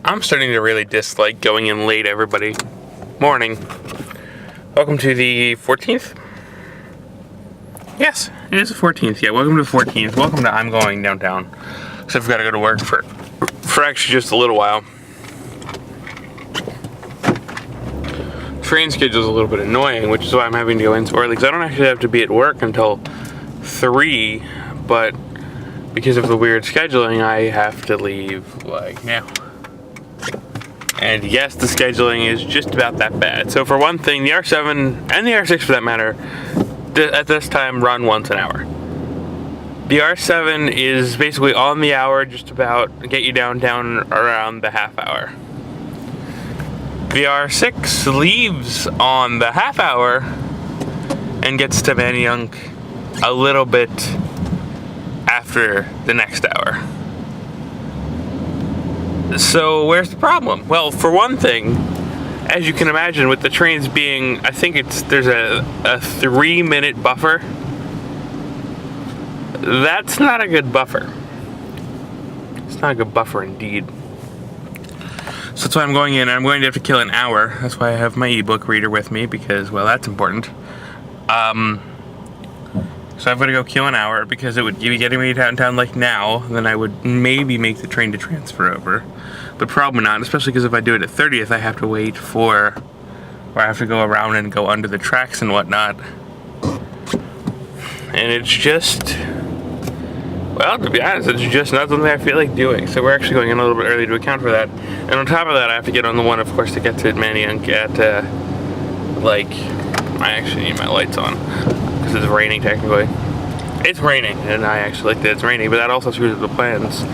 I'm starting to really dislike going in late, everybody. Morning. Welcome to the 14th? Yes, it is the 14th. Yeah, welcome to the 14th. Welcome to I'm Going Downtown. So I've got to go to work for actually just a little while. Train schedule's a little bit annoying, which is why I'm having to go in so early, because I don't actually have to be at work until 3, but because of the weird scheduling, I have to leave like now. And yes, the scheduling is just about that bad. So for one thing, the R7 and the R6 for that matter, at this time run once an hour. The R7 is basically on the hour, just about get you downtown around the half hour. The R6 leaves on the half hour and gets to Manayunk a little bit after the next hour. So where's the problem? Well, for one thing, as you can imagine, with the trains being, I think there's a 3-minute buffer. That's not a good buffer. It's not a good buffer indeed. So that's why I'm going in. I'm going to have to kill an hour. That's why I have my ebook reader with me, because, well, that's important. So I've got to go kill an hour, because it would be getting me downtown like now. Then I would maybe make the train to transfer over. But probably not, especially because if I do it at 30th, I have to wait or I have to go around and go under the tracks and whatnot. And it's just, well, to be honest, it's just not something I feel like doing. So we're actually going in a little bit early to account for that. And on top of that, I have to get on the one, of course, to get to Manayunk at, I actually need my lights on, because it's raining technically. It's raining, and I actually like that it's raining, but that also screws up the plans.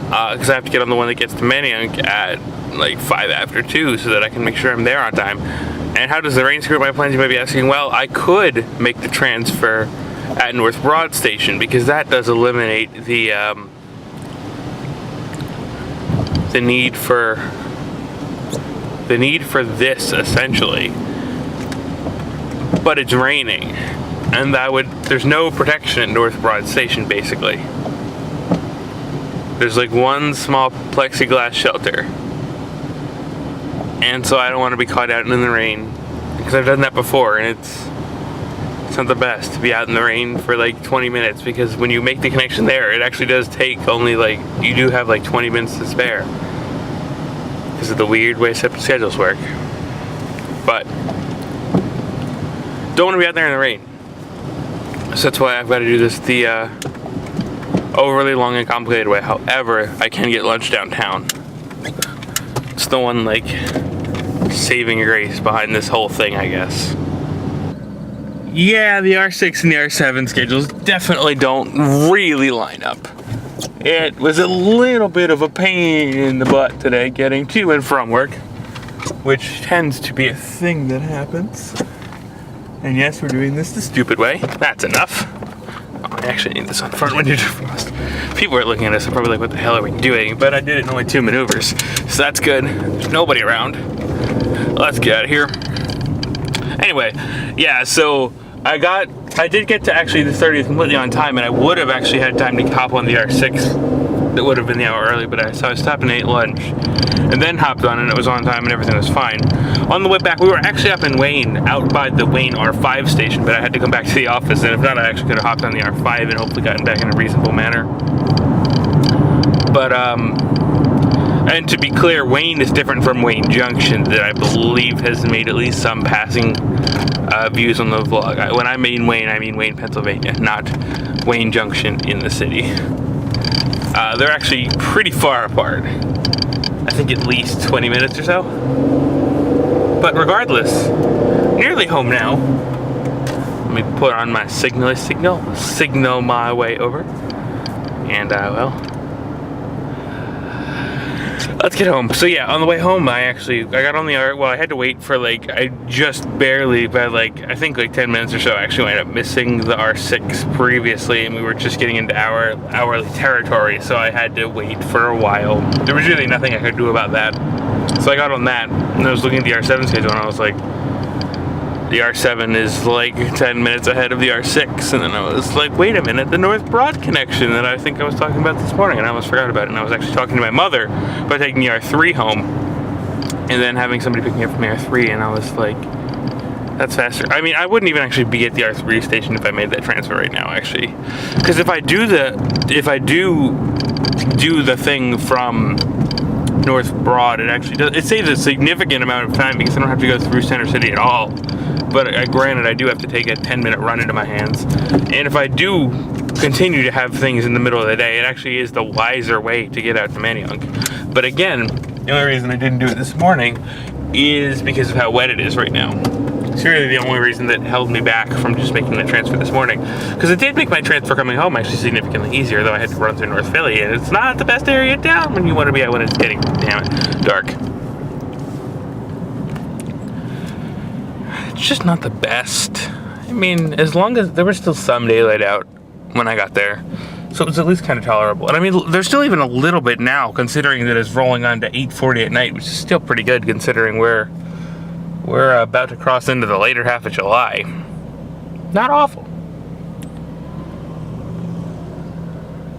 Because I have to get on the one that gets to Manayunk at like 5 after 2 so that I can make sure I'm there on time. And how does the rain screw up my plans, you might be asking? Well, I could make the transfer at North Broad Station, because that does eliminate the need for this, essentially. But it's raining, and there's no protection at North Broad Station, basically. There's like one small plexiglass shelter. And so I don't want to be caught out in the rain, because I've done that before, and it's not the best to be out in the rain for like 20 minutes, because when you make the connection there, it actually does take only you do have like 20 minutes to spare, because of the weird way separate schedules work. But don't want to be out there in the rain. So that's why I've got to do this the overly long and complicated way. However, I can get lunch downtown. It's the one saving grace behind this whole thing, I guess. Yeah, the R6 and the R7 schedules definitely don't really line up. It was a little bit of a pain in the butt today getting to and from work, which tends to be a thing that happens. And yes, we're doing this the stupid way. That's enough. Oh, I actually need this on front window defrost. People are looking at us and probably like, what the hell are we doing? But I did it in only 2 maneuvers, so that's good. There's nobody around. Let's get out of here. Anyway, yeah, so I did get to actually the 30th completely on time, and I would have actually had time to hop on the R6. That would have been the hour early, but so I stopped and ate lunch, and then hopped on, and it was on time, and everything was fine. On the way back, we were actually up in Wayne, out by the Wayne R5 station, but I had to come back to the office, and if not, I actually could have hopped on the R5 and hopefully gotten back in a reasonable manner. But, and to be clear, Wayne is different from Wayne Junction, that I believe has made at least some passing views on the vlog. When I mean Wayne, Pennsylvania, not Wayne Junction in the city. They're actually pretty far apart. I think at least 20 minutes or so. But regardless, nearly home now. Let me put on my signal my way over. And, well, let's get home. So yeah, on the way home, I got on the I had to wait for I just barely, by I think 10 minutes or so, I actually ended up missing the R6 previously, and we were just getting into hourly territory, so I had to wait for a while. There was really nothing I could do about that. So I got on that, and I was looking at the R7 schedule, and I was like, the R7 is like 10 minutes ahead of the R6, and then I was like, wait a minute, the North Broad connection that I think I was talking about this morning, and I almost forgot about it, and I was actually talking to my mother about taking the R3 home, and then having somebody pick me up from the R3, and I was like, that's faster. I mean, I wouldn't even actually be at the R3 station if I made that transfer right now, actually, because if I do the thing from North Broad, it saves a significant amount of time because I don't have to go through Center City at all. But granted, I do have to take a 10-minute run into my hands. And if I do continue to have things in the middle of the day, it actually is the wiser way to get out to Manayunk. But again, the only reason I didn't do it this morning is because of how wet it is right now. It's really the only reason that held me back from just making that transfer this morning. Because it did make my transfer coming home actually significantly easier, though I had to run through North Philly, and it's not the best area of town when you want to be out when it's getting, dark. It's just not the best. I mean, as long as there was still some daylight out when I got there, so it was at least kind of tolerable. And I mean, there's still even a little bit now, considering that it's rolling on to 8:40 at night, which is still pretty good considering we're about to cross into the later half of July. Not awful.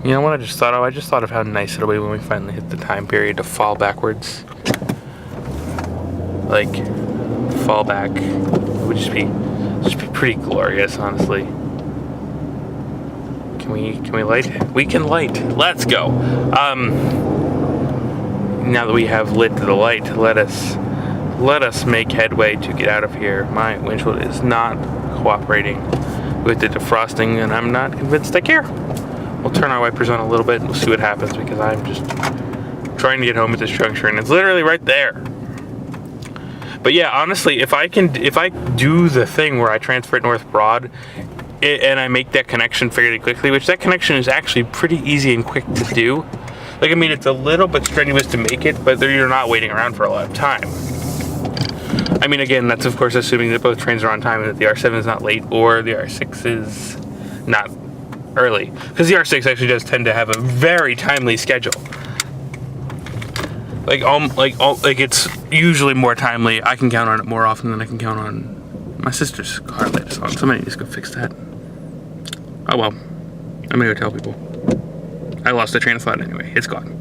You know what I just thought of? I just thought of how nice it'll be when we finally hit the time period to fall backwards. Like, fall back. It would just be pretty glorious, honestly. Can we light? We can light. Let's go. Now that we have lit the light, let us make headway to get out of here. My windshield is not cooperating with the defrosting, and I'm not convinced I care. We'll turn our wipers on a little bit and we'll see what happens, because I'm just trying to get home at this juncture, and it's literally right there. But yeah, honestly, if I do the thing where I transfer at North Broad and I make that connection fairly quickly, which that connection is actually pretty easy and quick to do. Like, I mean, it's a little bit strenuous to make it, but you're not waiting around for a lot of time. I mean, again, that's of course assuming that both trains are on time and that the R7 is not late or the R6 is not early. Because the R6 actually does tend to have a very timely schedule. Like it's usually more timely. I can count on it more often than I can count on my sister's car latest song. Somebody needs to go fix that. Oh well. I'm gonna go tell people. I lost the train of thought anyway. It's gone.